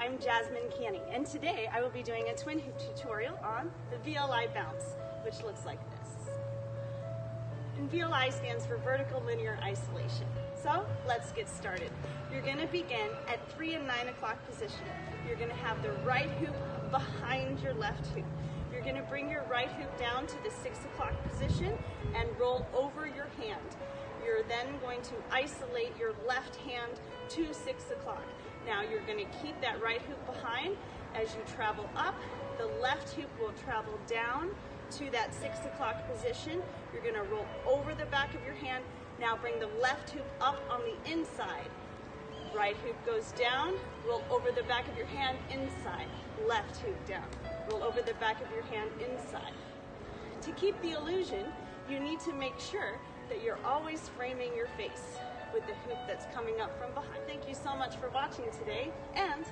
I'm Jasmine Kienne, and today I will be doing a twin hoop tutorial on the VLI bounce, which looks like this. And VLI stands for vertical linear isolation. So let's get started. You're going to begin at 3 and 9 o'clock position. You're going to have the right hoop behind your left hoop. You're going to bring your right hoop down to the 6 o'clock position and roll over your hand. You're then going to isolate your left hand to 6 o'clock. Now you're going to keep that right hoop behind. As you travel up, the left hoop will travel down to that 6 o'clock position. You're going to roll over the back of your hand. Now bring the left hoop up on the inside. Right hoop goes down, roll over the back of your hand inside. Left hoop down, roll over the back of your hand inside. To keep the illusion, you need to make sure that you're always framing your face with the hoop that's coming up from behind. Thank you so much for watching today, and